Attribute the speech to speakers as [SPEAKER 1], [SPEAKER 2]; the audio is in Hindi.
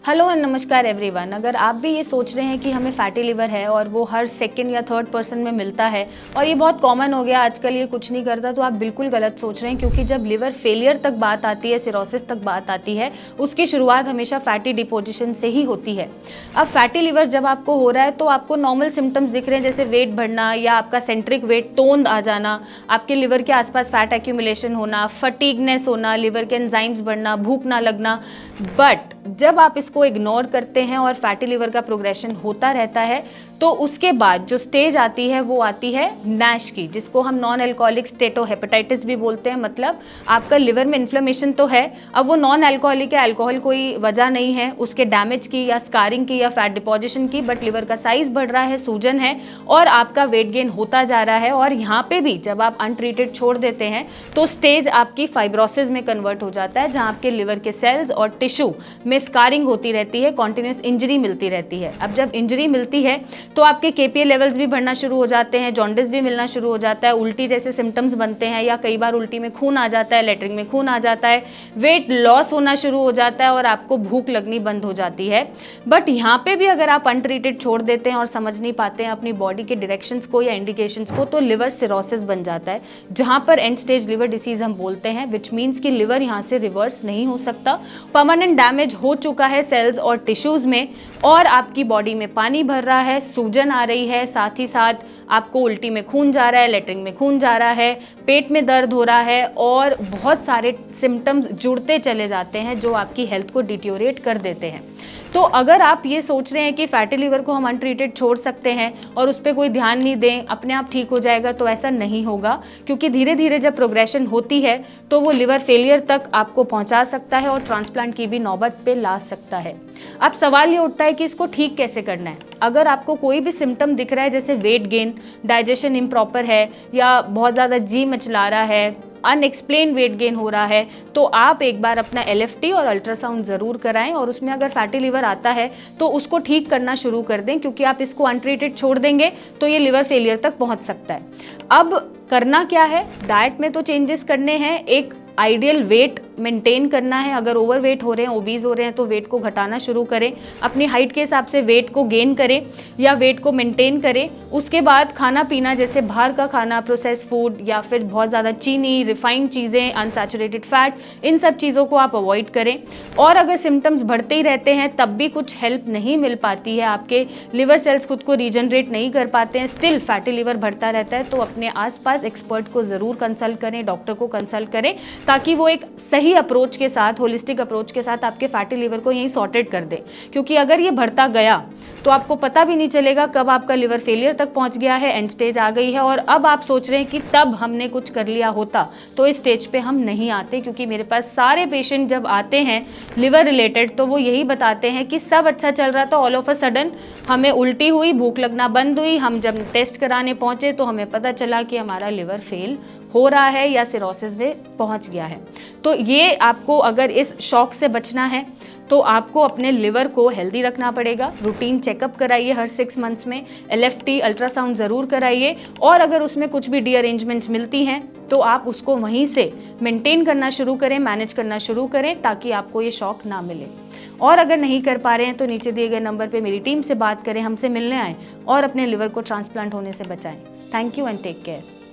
[SPEAKER 1] हेलो एंड नमस्कार एवरीवन। अगर आप भी ये सोच रहे हैं कि हमें फैटी लिवर है और वो हर सेकंड या थर्ड पर्सन में मिलता है और ये बहुत कॉमन हो गया आजकल, ये कुछ नहीं करता, तो आप बिल्कुल गलत सोच रहे हैं। क्योंकि जब लिवर फेलियर तक बात आती है, सिरोसिस तक बात आती है, उसकी शुरुआत हमेशा फैटी डिपोजिशन से ही होती है। अब फैटी लिवर जब आपको हो रहा है तो आपको नॉर्मल सिम्टम्स दिख रहे हैं, जैसे वेट बढ़ना या आपका सेंट्रिक वेट टोन आ जाना, आपके लिवर के आसपास फैट एक्यूमुलेशन होना, फटीगनेस होना, लिवर के एंजाइम्स बढ़ना, भूख ना लगना। बट जब आप इसको इग्नोर करते हैं और फैटी लिवर का प्रोग्रेशन होता रहता है तो उसके बाद जो स्टेज आती है वो आती है नैश की, जिसको हम नॉन अल्कोहलिक स्टेटोहेपेटाइटिस भी बोलते हैं। मतलब आपका लिवर में इन्फ्लेमेशन तो है, अब वो नॉन अल्कोहलिक है, अल्कोहल कोई वजह नहीं है उसके डैमेज की या स्कारिंग की या फैट डिपोजिशन की, बट लिवर का साइज बढ़ रहा है, सूजन है और आपका वेट गेन होता जा रहा है। और यहाँ पे भी जब आप अनट्रीटेड छोड़ देते हैं तो स्टेज आपकी फाइब्रोसिस में कन्वर्ट हो जाता है, जहाँ आपके लिवर के सेल्स और टिश्यू में स्कारिंग होती रहती है, कॉन्टिन्यूस इंजरी मिलती रहती है। अब जब इंजरी मिलती है तो आपके केपीए लेवल्स भी बढ़ना शुरू हो जाते हैं, जॉन्डिस भी मिलना शुरू हो जाता है, उल्टी जैसे सिम्टम्स बनते हैं या कई बार उल्टी में खून आ जाता है, लेटरिन में खून आ जाता है, वेट लॉस होना शुरू हो जाता है और आपको भूख लगनी बंद हो जाती है। बट यहाँ पे भी अगर आप अनट्रीटेड छोड़ देते हैं और समझ नहीं पाते हैं अपनी बॉडी के डायरेक्शंस को या इंडिकेशंस को, तो लिवर सिरोसिस बन जाता है, जहाँ पर एंड स्टेज लिवर डिसीज हम बोलते हैं, विच मीन्स कि लिवर यहाँ से रिवर्स नहीं हो सकता, परमानेंट डैमेज हो चुका है सेल्स और टिश्यूज में और आपकी बॉडी में पानी भर रहा है, सूजन आ रही है, साथ ही साथ आपको उल्टी में खून जा रहा है, लेटरिन में खून जा रहा है, पेट में दर्द हो रहा है और बहुत सारे सिम्टम्स जुड़ते चले जाते हैं जो आपकी हेल्थ को डिटोरिएट कर देते हैं। तो अगर आप ये सोच रहे हैं कि फैटी लिवर को हम अनट्रीटेड छोड़ सकते हैं और उस पर कोई ध्यान नहीं दें, अपने आप ठीक हो जाएगा, तो ऐसा नहीं होगा। क्योंकि धीरे धीरे जब प्रोग्रेशन होती है तो वो लिवर फेलियर तक आपको पहुंचा सकता है और ट्रांसप्लांट की भी नौबत पे ला सकता है। अब सवाल ये उठता है कि इसको ठीक कैसे करना है। अगर आपको कोई भी सिम्टम दिख रहा है, जैसे वेट गेन, डाइजेशन इम्प्रॉपर है या बहुत ज़्यादा जी मचला रहा है, अनएक्सप्लेन वेट गेन हो रहा है, तो आप एक बार अपना एलएफटी और अल्ट्रासाउंड ज़रूर कराएं और उसमें अगर फैटी लिवर आता है तो उसको ठीक करना शुरू कर दें। क्योंकि आप इसको अनट्रीटेड छोड़ देंगे तो ये लिवर फेलियर तक पहुंच सकता है। अब करना क्या है, डाइट में तो चेंजेस करने हैं, एक आइडियल वेट मेंटेन करना है। अगर ओवर वेट हो रहे हैं, ओबीज हो रहे हैं, तो वेट को घटाना शुरू करें, अपनी हाइट के हिसाब से वेट को गेन करें या वेट को मेंटेन करें। उसके बाद खाना पीना, जैसे बाहर का खाना, प्रोसेस फूड या फिर बहुत ज़्यादा चीनी, रिफाइंड चीज़ें, अनसैचुरेटेड फैट, इन सब चीज़ों को आप अवॉइड करें। और अगर सिम्टम्स बढ़ते ही रहते हैं तब भी कुछ हेल्प नहीं मिल पाती है, आपके लिवर सेल्स खुद को रीजनरेट नहीं कर पाते हैं, स्टिल फैटी लिवर बढ़ता रहता है, तो अपने आसपास एक्सपर्ट को ज़रूर कंसल्ट करें, डॉक्टर को कंसल्ट करें, ताकि वो एक सही अप्रोच के साथ, होलिस्टिक अप्रोच के साथ आपके फैटी लिवर को यहीं सॉर्टेड कर दे। क्योंकि अगर ये बढ़ता गया तो आपको पता भी नहीं चलेगा कब आपका लिवर फेलियर तक पहुंच गया है, एंड स्टेज आ गई है, और अब आप सोच रहे हैं कि तब हमने कुछ कर लिया होता, तो इस स्टेज पे हम नहीं आते। क्योंकि मेरे पास सारे पेशेंट जब आते हैं लिवर रिलेटेड तो वो यही बताते हैं कि सब अच्छा चल रहा था, ऑल ऑफ अ सडन हमें उल्टी हुई, भूख लगना बंद हुई, हम जब टेस्ट कराने पहुंचे तो हमें पता चला कि हमारा लिवर फेल हो रहा है या सिरोसिस में पहुंच गया है। तो ये आपको, अगर इस शॉक से बचना है तो आपको अपने लिवर को हेल्दी रखना पड़ेगा। रूटीन चेकअप कराइए हर 6 मंथ्स में, एलएफटी अल्ट्रासाउंड ज़रूर कराइए, और अगर उसमें कुछ भी रीअरेंजमेंट्स मिलती हैं तो आप उसको वहीं से मेंटेन करना शुरू करें, मैनेज करना शुरू करें, ताकि आपको ये शॉक ना मिले। और अगर नहीं कर पा रहे हैं तो नीचे दिए गए नंबर पे मेरी टीम से बात करें, हमसे मिलने आएँ और अपने लिवर को ट्रांसप्लांट होने से बचाएं। Thank you and take care.